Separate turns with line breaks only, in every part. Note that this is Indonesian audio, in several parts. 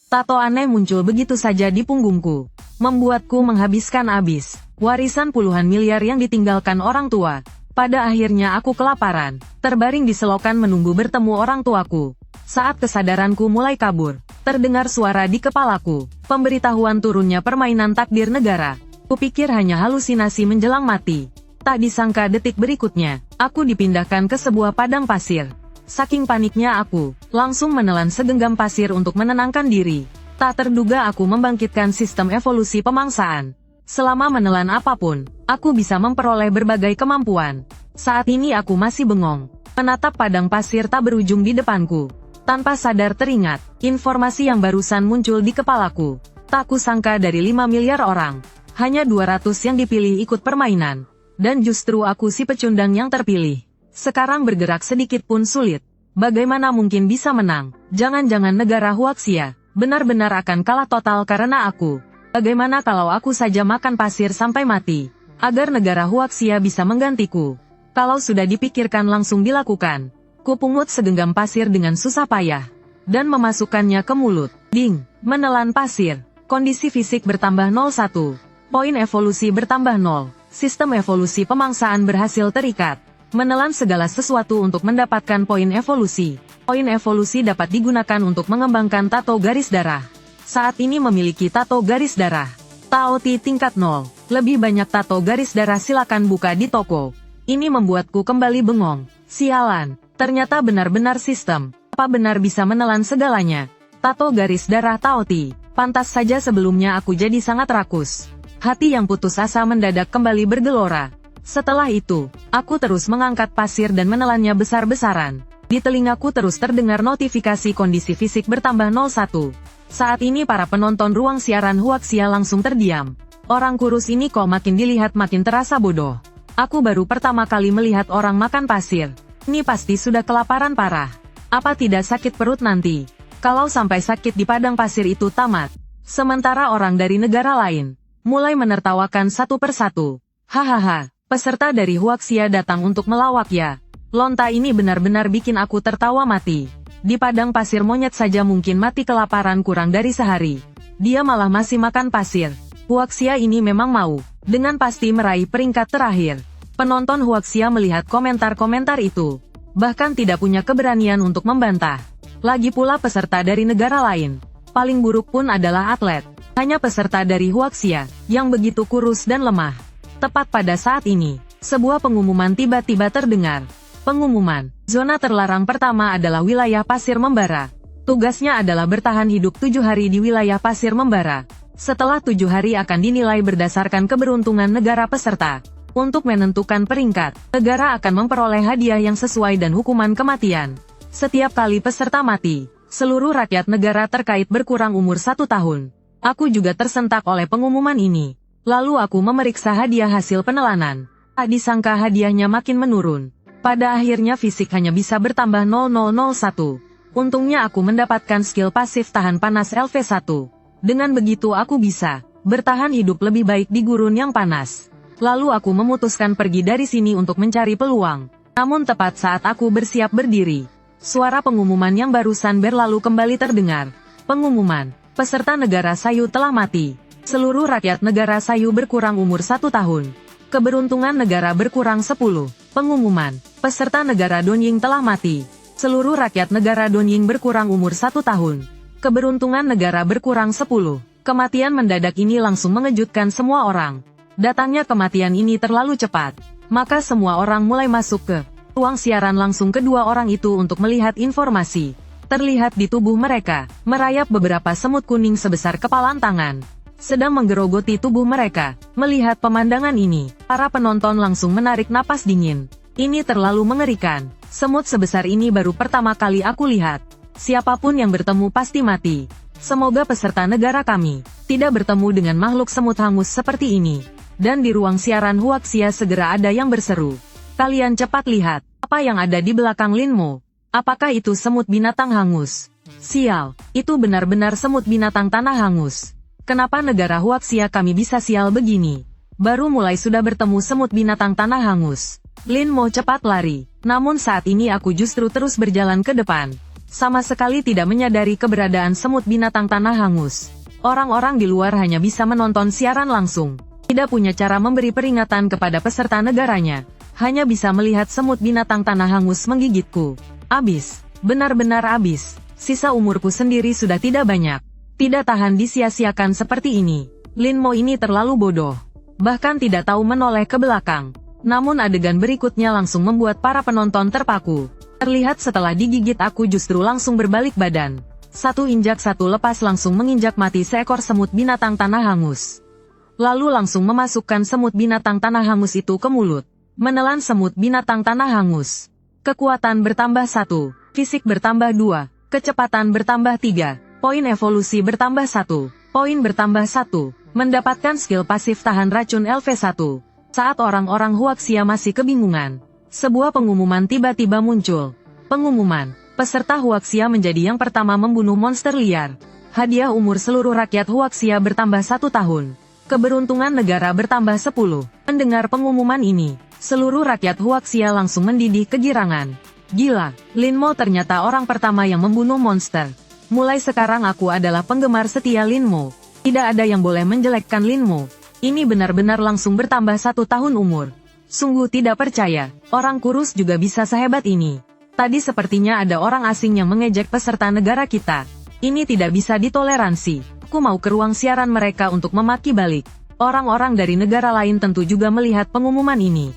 Tato aneh muncul begitu saja di punggungku, membuatku menghabiskan habis warisan puluhan miliar yang ditinggalkan orang tua. Pada akhirnya aku kelaparan, terbaring di selokan menunggu bertemu orang tuaku. Saat kesadaranku mulai kabur, terdengar suara di kepalaku, pemberitahuan turunnya permainan takdir negara. Kupikir hanya halusinasi menjelang mati. Tak disangka detik berikutnya, aku dipindahkan ke sebuah padang pasir. Saking paniknya aku, langsung menelan segenggam pasir untuk menenangkan diri. Tak terduga aku membangkitkan sistem evolusi pemangsaan. Selama menelan apapun, aku bisa memperoleh berbagai kemampuan. Saat ini aku masih bengong, menatap padang pasir tak berujung di depanku. Tanpa sadar teringat, informasi yang barusan muncul di kepalaku. Tak kusangka dari 5 miliar orang, hanya 200 yang dipilih ikut permainan. Dan justru aku si pecundang yang terpilih. Sekarang bergerak sedikit pun sulit. Bagaimana mungkin bisa menang? Jangan-jangan negara Huaxia benar-benar akan kalah total karena aku. Bagaimana kalau aku saja makan pasir sampai mati, agar negara Huaxia bisa menggantiku? Kalau sudah dipikirkan langsung dilakukan. Kupungut segenggam pasir dengan susah payah, dan memasukkannya ke mulut. Ding, menelan pasir. Kondisi fisik bertambah 01. Poin evolusi bertambah 0. Sistem evolusi pemangsaan berhasil terikat. Menelan segala sesuatu untuk mendapatkan poin evolusi. Poin evolusi dapat digunakan untuk mengembangkan tato garis darah. Saat ini memiliki tato garis darah. Taoti tingkat 0. Lebih banyak tato garis darah silakan buka di toko. Ini membuatku kembali bengong. Sialan, ternyata benar-benar sistem. Apa benar bisa menelan segalanya? Tato garis darah Taoti. Pantas saja sebelumnya aku jadi sangat rakus. Hati yang putus asa mendadak kembali bergelora. Setelah itu, aku terus mengangkat pasir dan menelannya besar-besaran. Di telingaku terus terdengar notifikasi kondisi fisik bertambah 01. Saat ini para penonton ruang siaran Huaxia langsung terdiam. Orang kurus ini kok makin dilihat makin terasa bodoh. Aku baru pertama kali melihat orang makan pasir. Ini pasti sudah kelaparan parah. Apa tidak sakit perut nanti? Kalau sampai sakit di padang pasir itu tamat. Sementara orang dari negara lain mulai menertawakan satu persatu. Hahaha. Peserta dari Huaxia datang untuk melawak ya. Lonta ini benar-benar bikin aku tertawa mati. Di padang pasir monyet saja mungkin mati kelaparan kurang dari sehari. Dia malah masih makan pasir. Huaxia ini memang mau, dengan pasti meraih peringkat terakhir. Penonton Huaxia melihat komentar-komentar itu, bahkan tidak punya keberanian untuk membantah. Lagi pula peserta dari negara lain. Paling buruk pun adalah atlet. Hanya peserta dari Huaxia, yang begitu kurus dan lemah. Tepat pada saat ini, sebuah pengumuman tiba-tiba terdengar. Pengumuman, zona terlarang pertama adalah wilayah pasir membara. Tugasnya adalah bertahan hidup 7 hari di wilayah pasir membara. Setelah 7 hari akan dinilai berdasarkan keberuntungan negara peserta. Untuk menentukan peringkat, negara akan memperoleh hadiah yang sesuai dan hukuman kematian. Setiap kali peserta mati, seluruh rakyat negara terkait berkurang umur 1 tahun. Aku juga tersentak oleh pengumuman ini. Lalu aku memeriksa hadiah hasil penelanan. Tak disangka hadiahnya makin menurun. Pada akhirnya fisik hanya bisa bertambah 0001. Untungnya aku mendapatkan skill pasif tahan panas LV1. Dengan begitu aku bisa bertahan hidup lebih baik di gurun yang panas. Lalu aku memutuskan pergi dari sini untuk mencari peluang. Namun tepat saat aku bersiap berdiri, suara pengumuman yang barusan berlalu kembali terdengar. Pengumuman, peserta negara Sayu telah mati. Seluruh rakyat negara Sayu berkurang umur 1 tahun. Keberuntungan negara berkurang 10. Pengumuman, peserta negara Donying telah mati. Seluruh rakyat negara Donying berkurang umur 1 tahun. Keberuntungan negara berkurang 10. Kematian mendadak ini langsung mengejutkan semua orang. Datangnya kematian ini terlalu cepat. Maka semua orang mulai masuk ke ruang siaran langsung kedua orang itu untuk melihat informasi. Terlihat di tubuh mereka, merayap beberapa semut kuning sebesar kepalan tangan. Sedang menggerogoti tubuh mereka. Melihat pemandangan ini, para penonton langsung menarik napas dingin. Ini terlalu mengerikan. Semut sebesar ini baru pertama kali aku lihat. Siapapun yang bertemu pasti mati. Semoga peserta negara kami tidak bertemu dengan makhluk semut hangus seperti ini. Dan di ruang siaran Huaxia segera ada yang berseru. Kalian cepat lihat, apa yang ada di belakang Linmo. Apakah itu semut binatang hangus? Sial, itu benar-benar semut binatang tanah hangus. Kenapa negara Huaxia kami bisa sial begini? Baru mulai sudah bertemu semut binatang tanah hangus. Lin mau cepat lari. Namun saat ini aku justru terus berjalan ke depan. sama sekali tidak menyadari keberadaan semut binatang tanah hangus. Orang-orang di luar hanya bisa menonton siaran langsung. Tidak punya cara memberi peringatan kepada peserta negaranya. Hanya bisa melihat semut binatang tanah hangus menggigitku. Abis. Benar-benar abis. Sisa umurku sendiri sudah tidak banyak. Tidak tahan disia-siakan seperti ini. Lin Mo ini terlalu bodoh. Bahkan tidak tahu menoleh ke belakang. Namun adegan berikutnya langsung membuat para penonton terpaku. Terlihat setelah digigit aku justru langsung berbalik badan. Satu injak satu lepas langsung menginjak mati seekor semut binatang tanah hangus. Lalu langsung memasukkan semut binatang tanah hangus itu ke mulut. Menelan semut binatang tanah hangus. Kekuatan bertambah 1, fisik bertambah 2, kecepatan bertambah 3, poin evolusi bertambah 1, poin bertambah 1, mendapatkan skill pasif tahan racun LV1. Saat orang-orang Huaxia masih kebingungan, sebuah pengumuman tiba-tiba muncul. Pengumuman, peserta Huaxia menjadi yang pertama membunuh monster liar. Hadiah umur seluruh rakyat Huaxia bertambah 1 tahun. Keberuntungan negara bertambah 10. Mendengar pengumuman ini, seluruh rakyat Huaxia langsung mendidih kegirangan. Gila, Lin Mo ternyata orang pertama yang membunuh monster. Mulai sekarang aku adalah penggemar setia Lin Mo. Tidak ada yang boleh menjelekkan Lin Mo. Ini benar-benar langsung bertambah 1 tahun umur. Sungguh tidak percaya, orang kurus juga bisa sehebat ini. Tadi sepertinya ada orang asing yang mengejek peserta negara kita. Ini tidak bisa ditoleransi. Aku mau ke ruang siaran mereka untuk memaki balik. Orang-orang dari negara lain tentu juga melihat pengumuman ini.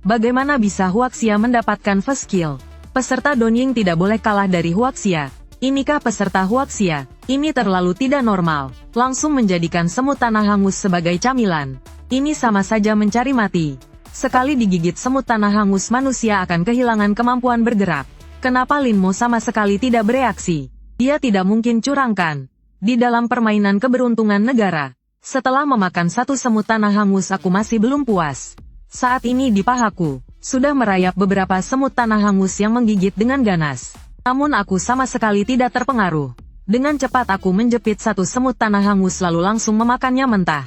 Bagaimana bisa Huaxia mendapatkan first kill? Peserta Donying tidak boleh kalah dari Huaxia. Inikah peserta Huaxia? Ini terlalu tidak normal. Langsung menjadikan semut tanah hangus sebagai camilan. Ini sama saja mencari mati. Sekali digigit semut tanah hangus manusia akan kehilangan kemampuan bergerak. Kenapa Lin Mo sama sekali tidak bereaksi? Dia tidak mungkin curangkan. Di dalam permainan keberuntungan negara, setelah memakan satu semut tanah hangus aku masih belum puas. Saat ini di pahaku, sudah merayap beberapa semut tanah hangus yang menggigit dengan ganas. Namun aku sama sekali tidak terpengaruh. Dengan cepat aku menjepit satu semut tanah hangus lalu langsung memakannya mentah.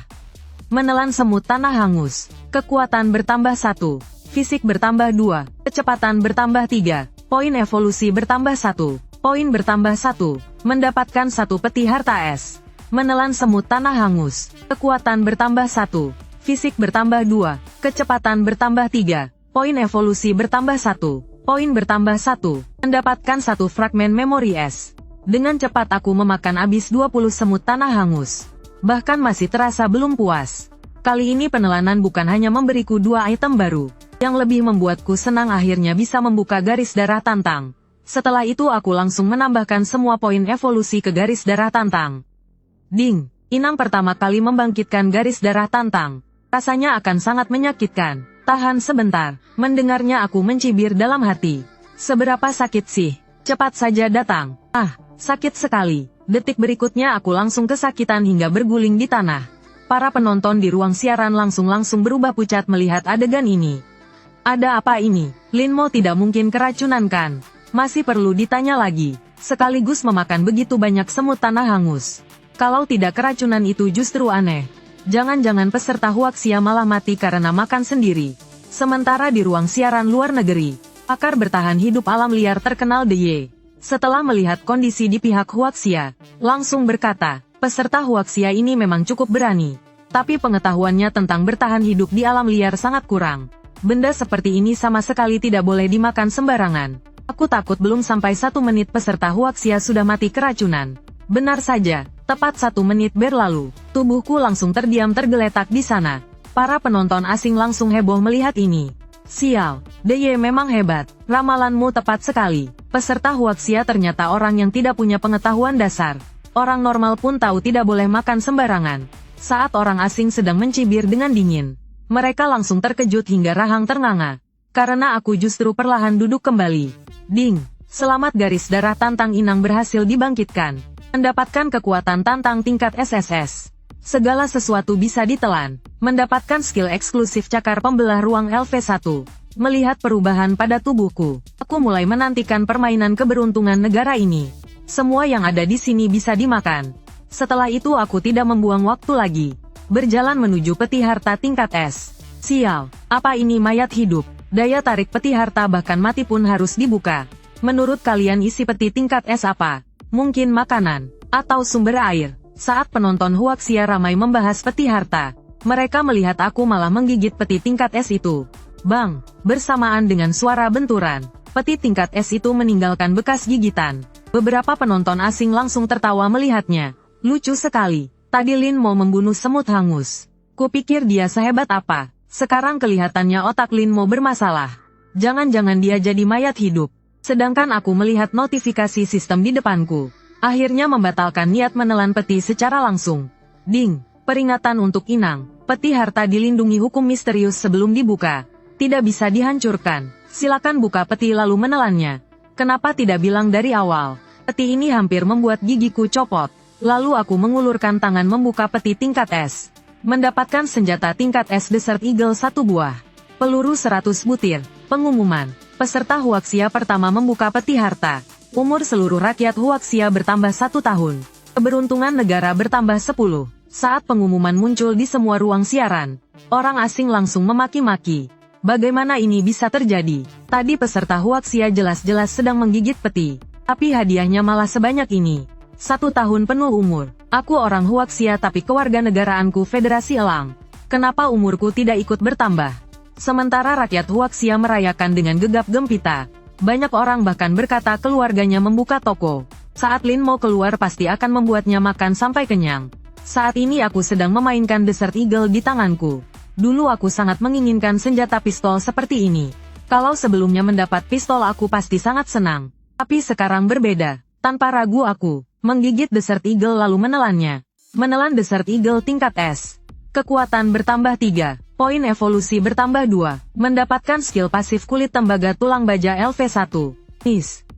Menelan semut tanah hangus. Kekuatan bertambah 1, fisik bertambah 2, kecepatan bertambah 3, poin evolusi bertambah 1, poin bertambah 1, mendapatkan 1 peti harta es. Menelan semut tanah hangus. Kekuatan bertambah 1, fisik bertambah 2, kecepatan bertambah 3, poin evolusi bertambah 1. Poin bertambah 1, mendapatkan 1 fragmen memori es. Dengan cepat aku memakan habis 20 semut tanah hangus. Bahkan masih terasa belum puas. Kali ini penelanan bukan hanya memberiku 2 item baru. Yang lebih membuatku senang akhirnya bisa membuka garis darah tantang. Setelah itu aku langsung menambahkan semua poin evolusi ke garis darah tantang. Ding, inang pertama kali membangkitkan garis darah tantang. Rasanya akan sangat menyakitkan. Tahan sebentar, mendengarnya aku mencibir dalam hati. Seberapa sakit sih? Cepat saja datang. Ah, sakit sekali. Detik berikutnya aku langsung kesakitan hingga berguling di tanah. Para penonton di ruang siaran langsung berubah pucat melihat adegan ini. Ada apa ini? Lin Mo tidak mungkin keracunan kan? Masih perlu ditanya lagi. Sekaligus memakan begitu banyak semut tanah hangus. Kalau tidak keracunan itu justru aneh. Jangan-jangan peserta Huaxia malah mati karena makan sendiri. Sementara di ruang siaran luar negeri, pakar bertahan hidup alam liar terkenal Ye, setelah melihat kondisi di pihak Huaxia, langsung berkata, peserta Huaxia ini memang cukup berani. Tapi pengetahuannya tentang bertahan hidup di alam liar sangat kurang. Benda seperti ini sama sekali tidak boleh dimakan sembarangan. Aku takut belum sampai 1 menit peserta Huaxia sudah mati keracunan. Benar saja, tepat 1 menit berlalu, tubuhku langsung terdiam tergeletak di sana. Para penonton asing langsung heboh melihat ini. Sial, Ye memang hebat, ramalanmu tepat sekali. Peserta Huaxia ternyata orang yang tidak punya pengetahuan dasar. Orang normal pun tahu tidak boleh makan sembarangan. Saat orang asing sedang mencibir dengan dingin, mereka langsung terkejut hingga rahang ternganga. Karena aku justru perlahan duduk kembali. Ding, selamat garis darah tantang inang berhasil dibangkitkan. Mendapatkan kekuatan tantang tingkat SSS. Segala sesuatu bisa ditelan. Mendapatkan skill eksklusif cakar pembelah ruang LV1. Melihat perubahan pada tubuhku, aku mulai menantikan permainan keberuntungan negara ini. Semua yang ada di sini bisa dimakan. Setelah itu aku tidak membuang waktu lagi. Berjalan menuju peti harta tingkat S. Sial, apa ini mayat hidup? Daya tarik peti harta bahkan mati pun harus dibuka. Menurut kalian isi peti tingkat es apa? Mungkin makanan, atau sumber air? Saat penonton Huaxia ramai membahas peti harta, mereka melihat aku malah menggigit peti tingkat es itu. Bang! Bersamaan dengan suara benturan, peti tingkat es itu meninggalkan bekas gigitan. Beberapa penonton asing langsung tertawa melihatnya. Lucu sekali. Tadi Lin Mo membunuh semut hangus. Kupikir dia sehebat apa. Sekarang kelihatannya otak Lin Mo bermasalah. Jangan-jangan dia jadi mayat hidup. Sedangkan aku melihat notifikasi sistem di depanku. Akhirnya membatalkan niat menelan peti secara langsung. Ding! Peringatan untuk Inang. Peti harta dilindungi hukum misterius sebelum dibuka. Tidak bisa dihancurkan. Silakan buka peti lalu menelannya. Kenapa tidak bilang dari awal? Peti ini hampir membuat gigiku copot. Lalu aku mengulurkan tangan membuka peti tingkat es. Mendapatkan senjata tingkat es Desert Eagle 1 buah. Peluru 100 butir. Pengumuman. Peserta Huaxia pertama membuka peti harta. Umur seluruh rakyat Huaxia bertambah 1 tahun. Keberuntungan negara bertambah 10. Saat pengumuman muncul di semua ruang siaran, orang asing langsung memaki-maki. Bagaimana ini bisa terjadi? Tadi peserta Huaxia jelas-jelas sedang menggigit peti. Tapi hadiahnya malah sebanyak ini. 1 tahun penuh umur. Aku orang Huaxia tapi kewarganegaraanku Federasi Elang. Kenapa umurku tidak ikut bertambah? Sementara rakyat Huaxia merayakan dengan gegap gempita. Banyak orang bahkan berkata keluarganya membuka toko. Saat Lin Mo keluar pasti akan membuatnya makan sampai kenyang. Saat ini aku sedang memainkan Desert Eagle di tanganku. Dulu aku sangat menginginkan senjata pistol seperti ini. Kalau sebelumnya mendapat pistol aku pasti sangat senang. Tapi sekarang berbeda. Tanpa ragu aku menggigit Desert Eagle lalu menelannya. Menelan Desert Eagle tingkat S. Kekuatan bertambah 3. Poin evolusi bertambah 2. Mendapatkan skill pasif kulit tembaga tulang baja LV1.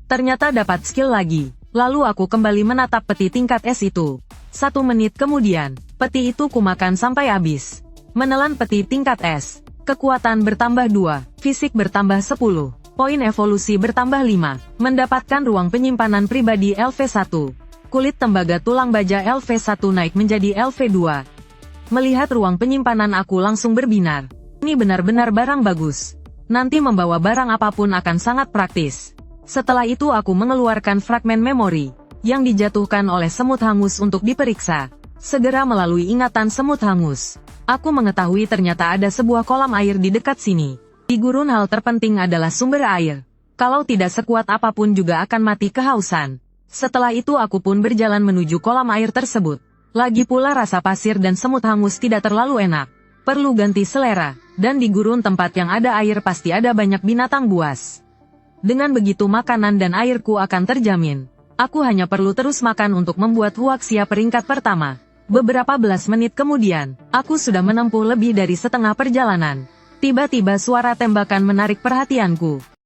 Ternyata dapat skill lagi. Lalu aku kembali menatap peti tingkat es itu. 1 menit kemudian, peti itu kumakan sampai habis. Menelan peti tingkat es. Kekuatan bertambah 2. Fisik bertambah 10. Poin evolusi bertambah 5. Mendapatkan ruang penyimpanan pribadi LV1. Kulit tembaga tulang baja LV1 naik menjadi LV2. Melihat ruang penyimpanan aku langsung berbinar. Ini benar-benar barang bagus. Nanti membawa barang apapun akan sangat praktis. Setelah itu aku mengeluarkan fragmen memori yang dijatuhkan oleh semut hangus untuk diperiksa. Segera melalui ingatan semut hangus, aku mengetahui ternyata ada sebuah kolam air di dekat sini. Di gurun hal terpenting adalah sumber air. Kalau tidak sekuat apapun juga akan mati kehausan. Setelah itu aku pun berjalan menuju kolam air tersebut. Lagi pula rasa pasir dan semut hangus tidak terlalu enak. Perlu ganti selera, dan di gurun tempat yang ada air pasti ada banyak binatang buas. Dengan begitu makanan dan airku akan terjamin. Aku hanya perlu terus makan untuk membuat Huaxia peringkat pertama. Beberapa belas menit kemudian, aku sudah menempuh lebih dari setengah perjalanan. Tiba-tiba suara tembakan menarik perhatianku.